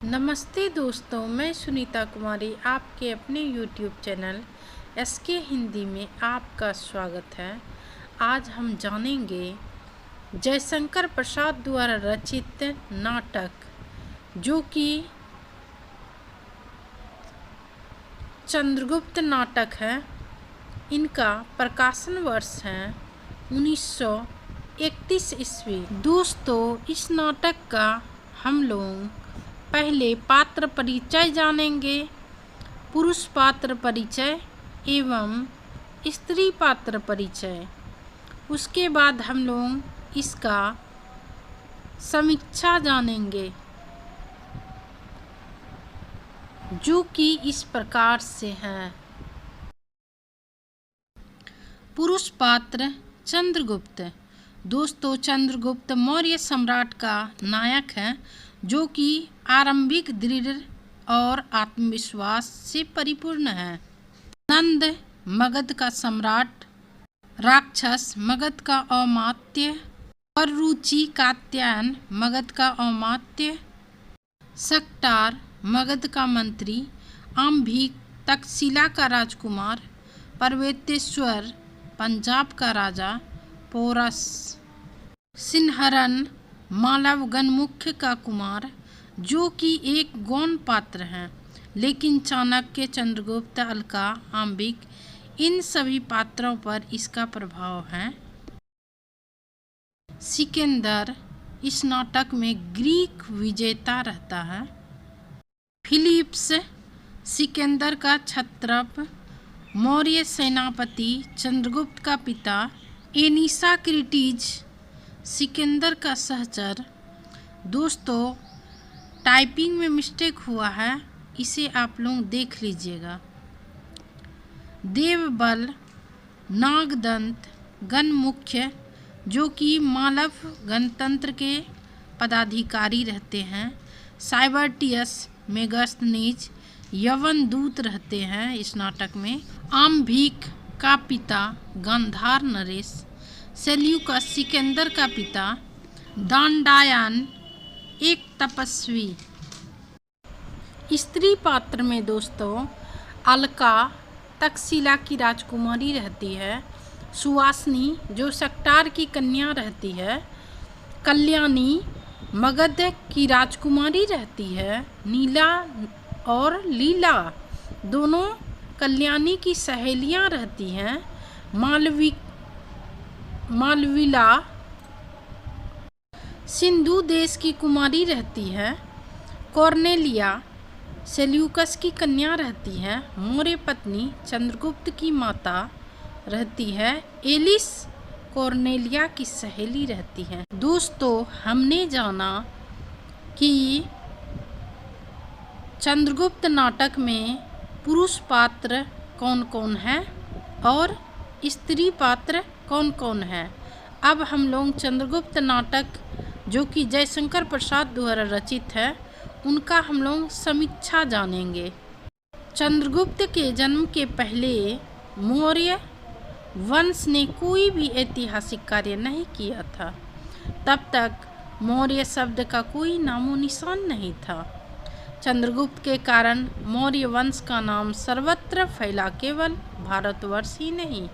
नमस्ते दोस्तों, मैं सुनीता कुमारी आपके अपने YouTube चैनल SK हिंदी में आपका स्वागत है। आज हम जानेंगे जयशंकर प्रसाद द्वारा रचित नाटक जो कि चंद्रगुप्त नाटक है। इनका प्रकाशन वर्ष है 1931 ईस्वी। दोस्तों, इस नाटक का हम लोग पहले पात्र परिचय जानेंगे, पुरुष पात्र परिचय एवं स्त्री पात्र परिचय। उसके बाद हम लोग इसका समीक्षा जानेंगे जो कि इस प्रकार से है। पुरुष पात्र चंद्रगुप्त। दोस्तों, चंद्रगुप्त मौर्य सम्राट का नायक है जो कि आरंभिक दृढ़ और आत्मविश्वास से परिपूर्ण है। नंद मगध का सम्राट, राक्षस मगध का अमात्य और रुचि कात्यायन मगध का अमात्य, सक्टार मगध का मंत्री, आम्भिक तक्षशिला का राजकुमार, पर्वतेश्वर पंजाब का राजा, पोरस सिंहरन मालव गणमुख्य का कुमार जो कि एक गौण पात्र है, लेकिन चाणक्य, चंद्रगुप्त, अलका, आम्बिक इन सभी पात्रों पर इसका प्रभाव है। सिकंदर इस नाटक में ग्रीक विजेता रहता है। फिलिप्स सिकंदर का क्षत्रप, मौर्य सेनापति, चंद्रगुप्त का पिता। एनिसा क्रिटीज सिकंदर का सहचर। दोस्तों, टाइपिंग में मिस्टेक हुआ है, इसे आप लोग देख लीजिएगा। देवबल नागदंत गणमुख्य जो कि मालव गणतंत्र के पदाधिकारी रहते हैं। साइबर्टियस मेगास्थनीज यवन दूत रहते हैं इस नाटक में। आम्भिक का पिता गांधार नरेश, सेल्यूकस सिकंदर का पिता, दांडायन एक तपस्वी। स्त्री पात्र में दोस्तों अलका तक्षशिला की राजकुमारी रहती है। सुवासनी जो सक्टार की कन्या रहती है। कल्याणी मगध की राजकुमारी रहती है। नीला और लीला दोनों कल्याणी की सहेलियां रहती हैं। मालविला सिंधु देश की कुमारी रहती है। कॉर्नेलिया सेल्यूकस की कन्या रहती है। मौर्य पत्नी चंद्रगुप्त की माता रहती है। एलिस कॉर्नेलिया की सहेली रहती है। दोस्तों, हमने जाना कि चंद्रगुप्त नाटक में पुरुष पात्र कौन कौन है और स्त्री पात्र कौन कौन है। अब हम लोग चंद्रगुप्त नाटक जो कि जयशंकर प्रसाद द्वारा रचित है उनका हम लोग समीक्षा जानेंगे। चंद्रगुप्त के जन्म के पहले मौर्य वंश ने कोई भी ऐतिहासिक कार्य नहीं किया था। तब तक मौर्य शब्द का कोई नामो निशान नहीं था। चंद्रगुप्त के कारण मौर्य वंश का नाम सर्वत्र फैला, केवल भारतवर्ष ही नहीं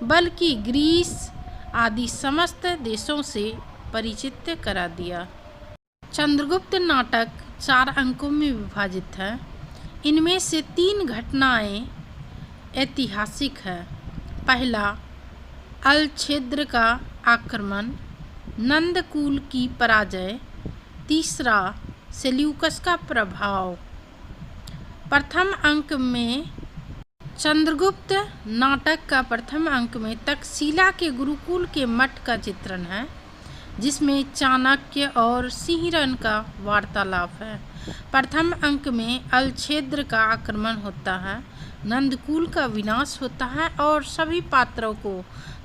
बल्कि ग्रीस आदि समस्त देशों से परिचित करा दिया। चंद्रगुप्त नाटक 4 अंकों में विभाजित है। इनमें से 3 घटनाएं ऐतिहासिक है। पहला, अलछेद्र का आक्रमण, नंदकुल की पराजय। तीसरा, सेल्यूकस का प्रभाव। प्रथम अंक में चंद्रगुप्त नाटक का प्रथम अंक में तक्षशिला के गुरुकुल के मठ का चित्रण है जिसमें चाणक्य और सिंहरन का वार्तालाप है। प्रथम अंक में अलछेद्र का आक्रमण होता है, नंदकुल का विनाश होता है और सभी पात्रों को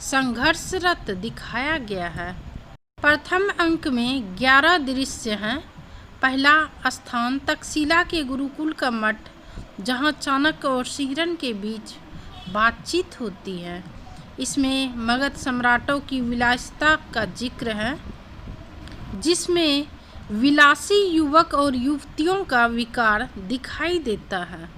संघर्षरत दिखाया गया है। प्रथम अंक में 11 दृश्य हैं। पहला स्थान तक्षशिला के गुरुकुल का मठ जहां चाणक्य और सिंहरन के बीच बातचीत होती है। इसमें मगध सम्राटों की विलासिता का जिक्र है जिसमें विलासी युवक और युवतियों का विकार दिखाई देता है।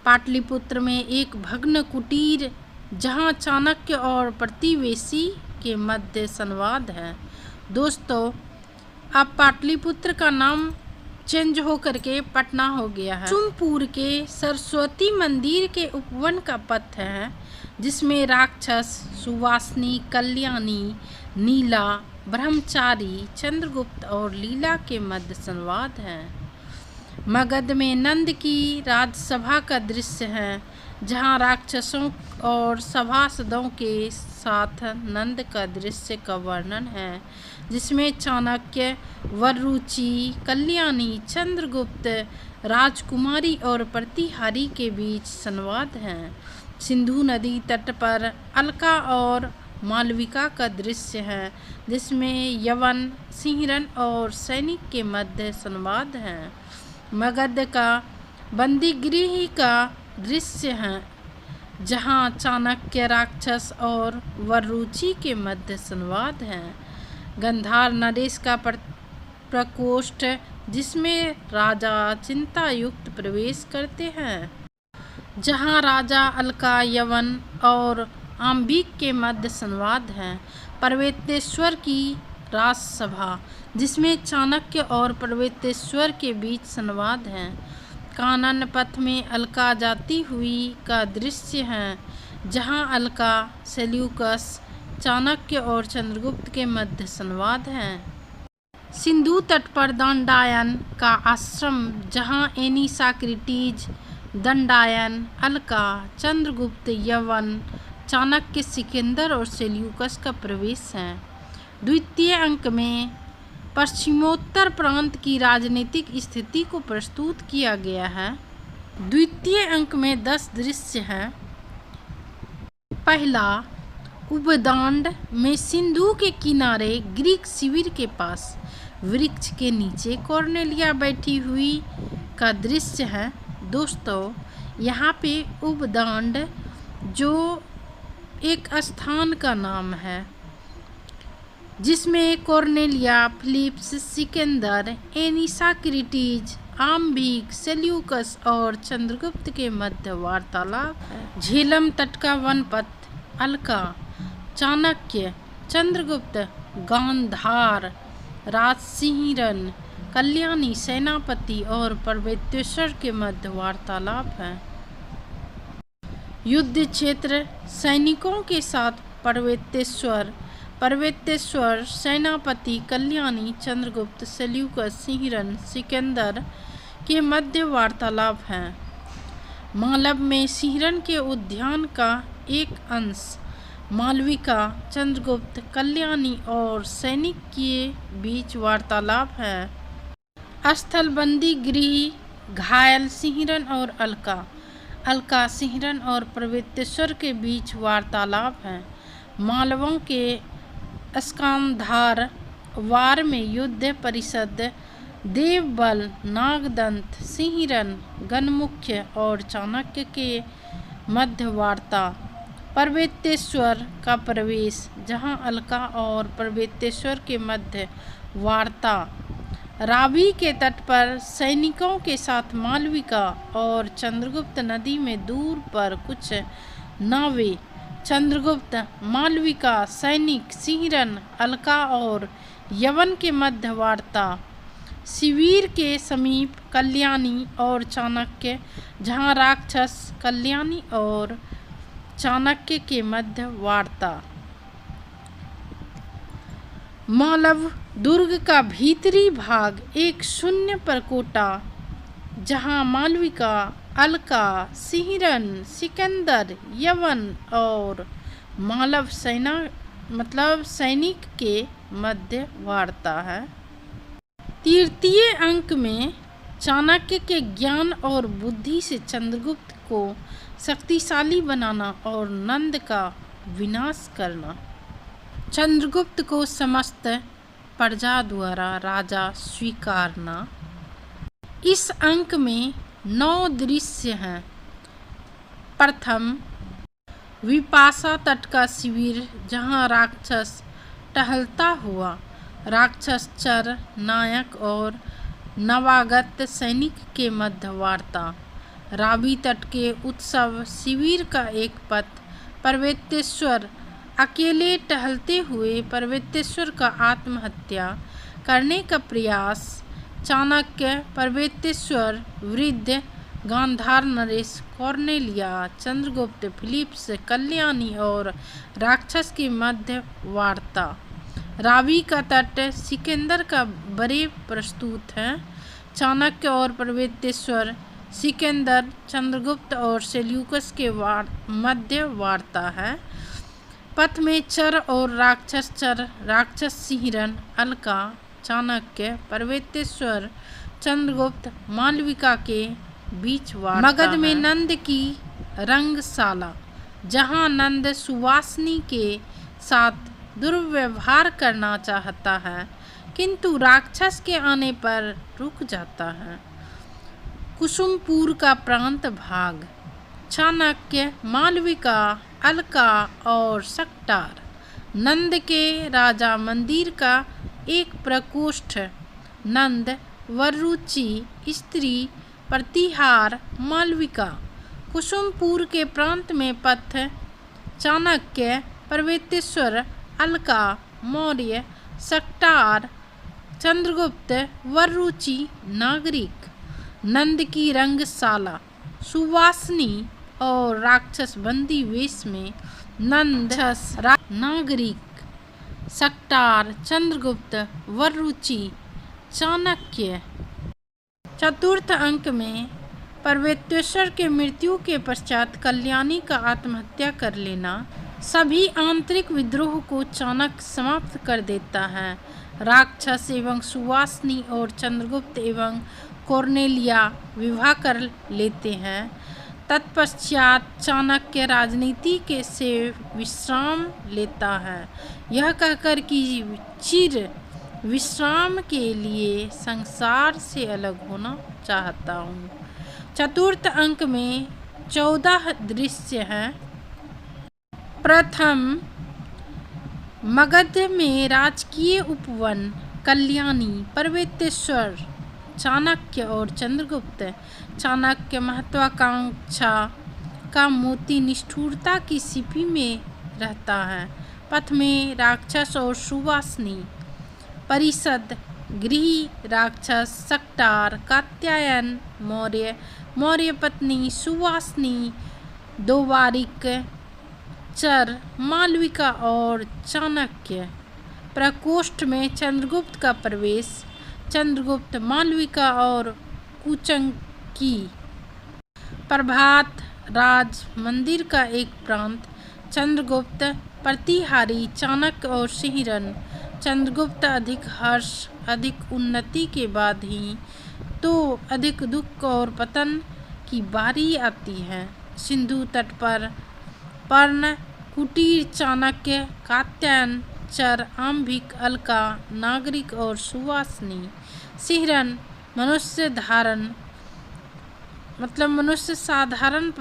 पाटलिपुत्र में एक भग्न कुटीर जहाँ चाणक्य और प्रतिवेशी के मध्य संवाद है। दोस्तों, अब पाटलिपुत्र का नाम चेंज हो करके पटना हो गया है। कुसुमपुर के सरस्वती मंदिर के उपवन का पथ है, जिसमें राक्षस, सुवासिनी, कल्याणी, नीला, ब्रह्मचारी, चंद्रगुप्त और लीला के मध्य संवाद है। मगध में नंद की राजसभा का दृश्य है, जहाँ राक्षसों और सभासदों के साथ नंद का दृश्य का वर्णन है, जिसमें चाणक्य, वररुचि, कल्याणी, चंद्रगुप्त, राजकुमारी और प्रतिहारी के बीच संवाद है। सिंधु नदी तट पर अलका और मालविका का दृश्य है, जिसमें यवन, सिंहरन और सैनिक के मध्य संवाद है। मगध का बंदीगृह का दृश्य है, जहाँ चाणक्य, राक्षस और वररुचि के मध्य संवाद है। गंधार नरेश का प्रकोष्ठ, जिसमें राजा चिंतायुक्त प्रवेश करते हैं, जहाँ राजा अलका, यवन और आंबिक के मध्य संवाद है। पर्वतेश्वर की राजसभा, जिसमें चाणक्य और पर्वतेश्वर के बीच संवाद है। कानन पथ में अलका जाती हुई का दृश्य है, जहाँ अलका, सेल्यूकस, चाणक्य और चंद्रगुप्त के मध्य संवाद है। सिंधु तट पर दंडायन का आश्रम, जहाँ एनिसाक्रिटीज, दंडायन, अलका, चंद्रगुप्त, यवन, चाणक्य, सिकंदर और सेल्यूकस का प्रवेश है। द्वितीय अंक में पश्चिमोत्तर प्रांत की राजनीतिक स्थिति को प्रस्तुत किया गया है। द्वितीय अंक में 10 दृश्य हैं। पहला, उपदांड में सिंधु के किनारे ग्रीक शिविर के पास वृक्ष के नीचे कॉर्नेलिया बैठी हुई का दृश्य है। दोस्तों, यहाँ पे उपदांड जो एक स्थान का नाम है, जिसमें कॉर्नेलिया, फिलिप्स, सिकंदर, एनिसाक्रिटीज, आंबिक, सेल्यूकस और चंद्रगुप्त के मध्य वार्तालाप है। झेलम तट का वनपथ, अलका, चाणक्य, चंद्रगुप्त, गांधार, राजसिंहरन, कल्याणी, सेनापति और पर्वतेश्वर के मध्य वार्तालाप है। युद्ध क्षेत्र, सैनिकों के साथ पर्वतेश्वर, सेनापति, कल्याणी, चंद्रगुप्त, सेल्यूकस, सिंहरन, सिकंदर के मध्य वार्तालाप है। मालव में सिंहरन के उद्यान का एक अंश, मालविका, चंद्रगुप्त, कल्याणी और सैनिक के बीच वार्तालाप है। स्थलबंदी गृह, घायल, सिंहरन और अलका, सिंहरन और पर्वतेश्वर के बीच वार्तालाप है। मालवों के स्कंधार वार में युद्ध परिषद, देवबल, नागदंत, सिंहरन, गणमुख्य और चाणक्य के मध्य वार्ता। पर्वतेश्वर का प्रवेश, जहां अलका और पर्वतेश्वर के मध्य वार्ता। रावी के तट पर सैनिकों के साथ मालविका और चंद्रगुप्त नदी में दूर पर कुछ नावें। चंद्रगुप्त, मालविका, सैनिक, सिंहरन, अलका और यवन के मध्य वार्ता। शिविर के समीप कल्याणी और चाणक्य, जहाँ राक्षस, कल्याणी और चाणक्य के मध्य वार्ता। मालव दुर्ग का भीतरी भाग एक शून्य परकोटा, जहाँ मालविका, अलका, सिंहरन, सिकंदर, यवन और मालव सैनिक के मध्य वार्ता है। तृतीय अंक में चाणक्य के ज्ञान और बुद्धि से चंद्रगुप्त को शक्तिशाली बनाना और नंद का विनाश करना। चंद्रगुप्त को समस्त प्रजा द्वारा राजा स्वीकारना। इस अंक में 9 दृश्य हैं। प्रथम, विपाशा तट का शिविर, जहाँ राक्षस टहलता हुआ राक्षस चर नायक और नवागत सैनिक के मध्य वार्ता। रावी तट के उत्सव शिविर का एक पथ। पर्वतेश्वर अकेले टहलते हुए पर्वतेश्वर का आत्महत्या करने का प्रयास। चाणक्य, पर्वतेश्वर, वृद्ध, गांधार, नरेश, कॉर्नेलिया, चंद्रगुप्त, फिलिप्स, कल्याणी और राक्षस के मध्य वार्ता। रावी का तट सिकंदर का बड़े प्रस्तुत है। चाणक्य और पर्वतेश्वर, सिकंदर, चंद्रगुप्त और सेल्यूकस के मध्य वार्ता है। पथ में चर और राक्षस चर, राक्षस सिंहरन, अलका, चाणक्य, पर्वतेश्वर, चंद्रगुप्त, मालविका के बीच वार्ता। मगध में नंद की रंगशाला, जहां नंद सुवासिनी के साथ दुर्व्यवहार करना चाहता है किंतु राक्षस के आने पर रुक जाता है। कुसुमपुर का प्रांत भाग। चाणक्य, मालविका, अलका और सक्टार। नंद के राजा मंदिर का एक प्रकोष्ठ। नंद, वरुचि, स्त्री, प्रतिहार, मालविका। कुसुमपुर के प्रांत में पथ। चाणक्य, पर्वतेश्वर, अलका, मौर्य, सक्टार, चंद्रगुप्त, वरुचि, नागरिक। नंद की रंगशाला, सुवासिनी और राक्षस बंदी वेश में। नंद, नागरिक, सक्टार, चंद्रगुप्त, वरुचि, चाणक्य। चतुर्थ अंक में पर्वतेश्वर के मृत्यु के पश्चात कल्याणी का आत्महत्या कर लेना। सभी आंतरिक विद्रोह को चाणक्य समाप्त कर देता है। राक्षस एवं सुवासिनी और चंद्रगुप्त एवं कॉर्नेलिया विवाह कर लेते हैं। तत्पश्चात चाणक्य राजनीति के से विश्राम लेता है, यह कहकर कि चिर विश्राम के लिए संसार से अलग होना चाहता हूँ। चतुर्थ अंक में 14 दृश्य हैं। प्रथम, मगध में राजकीय उपवन। कल्याणी, पर्वतेश्वर, चाणक्य और चंद्रगुप्त। चाणक्य महत्वाकांक्षा का मोती निष्ठुरता की सीपी में रहता है। पथ में राक्षस और सुवासिनी। परिषद, गृह, राक्षस, सक्टार, कात्यायन, मौर्य, मौर्य पत्नी, सुवासिनी, दोवारिक, चर, मालविका और चाणक्य। प्रकोष्ठ में चंद्रगुप्त का प्रवेश। चंद्रगुप्त, मालविका और कुचंकी। प्रभात, राज मंदिर का एक प्रांत। चंद्रगुप्त, प्रतिहारी, चाणक्य और सिंहरन। चंद्रगुप्त, अधिक हर्ष, अधिक उन्नति के बाद ही तो अधिक दुख और पतन की बारी आती है। सिंधु तट पर पर्ण, कुटीर, चाणक्य, कात्यायन, चर, आंभिक, अलका, नागरिक और सुवासिनी। सिंहरन, मनुष्य धारण मतलब मनुष्य साधारण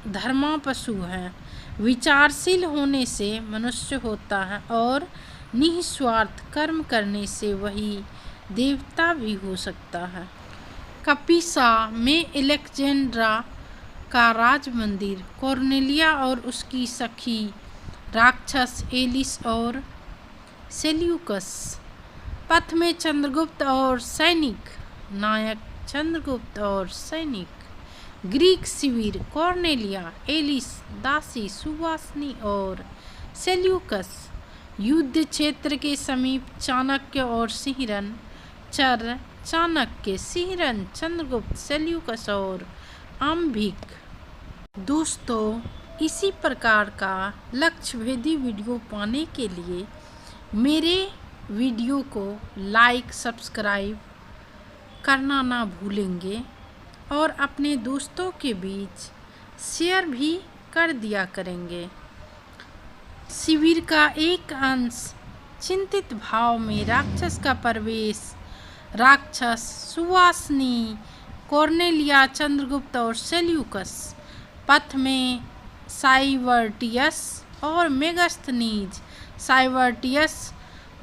धर्मा पशु है। विचारशील होने से मनुष्य होता है और निस्वार्थ कर्म करने से वही देवता भी हो सकता है। कपिसा में अलेक्जेंड्रा का राज मंदिर। कॉर्नेलिया और उसकी सखी, राक्षस एलिस और सेल्यूकस। पथ में चंद्रगुप्त और सैनिक। नायक, चंद्रगुप्त और सैनिक। ग्रीक शिविर, कॉर्नेलिया, एलिस, दासी, सुवासिनी और सेल्यूकस। युद्ध क्षेत्र के समीप चाणक्य और सिंहरन। चर, चाणक्य, सिंहरन, चंद्रगुप्त, सेल्यूकस और आंभिक। दोस्तों, इसी प्रकार का लक्ष्य भेदी वीडियो पाने के लिए मेरे वीडियो को लाइक, सब्सक्राइब करना ना भूलेंगे और अपने दोस्तों के बीच शेयर भी कर दिया करेंगे। शिविर का एक अंश। चिंतित भाव में राक्षस का प्रवेश। राक्षस, सुवासिनी, कॉर्नेलिया, चंद्रगुप्त और सेल्यूकस। पथ में साइवर्टियस और मेगास्थनीज। साइवर्टियस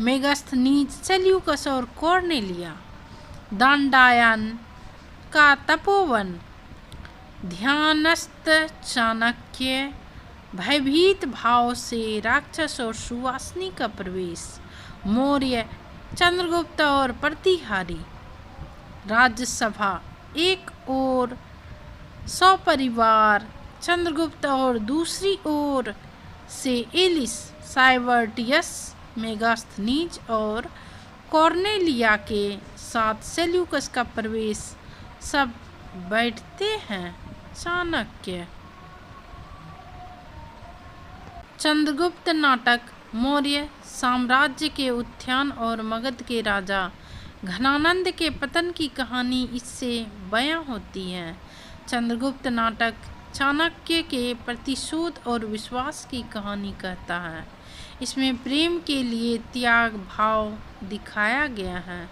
मेगास्थनीज, सेल्यूकस और कॉर्नेलिया। दंडायन का तपोवन, ध्यानस्थ चाणक्य, भयभीत भाव से राक्षस और सुवासिनी का प्रवेश, मौर्य, चंद्रगुप्त और प्रतिहारी। राज्यसभा, एक ओर सपरिवार चंद्रगुप्त और दूसरी ओर से एलिस, साइवर्टियस, मेगास्थनीज और कॉर्नेलिया के साथ सेल्यूकस का प्रवेश। सब बैठते हैं। चाणक्य। चंद्रगुप्त नाटक मौर्य साम्राज्य के उत्थान और मगध के राजा घनानंद के पतन की कहानी इससे बयां होती है। चंद्रगुप्त नाटक चाणक्य के प्रतिशोध और विश्वास की कहानी कहता है। इसमें प्रेम के लिए त्याग भाव दिखाया गया है।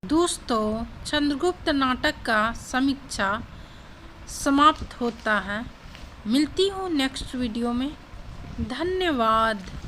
दोस्तों, चंद्रगुप्त नाटक का समीक्षा समाप्त होता है। मिलती हूँ नेक्स्ट वीडियो में। धन्यवाद।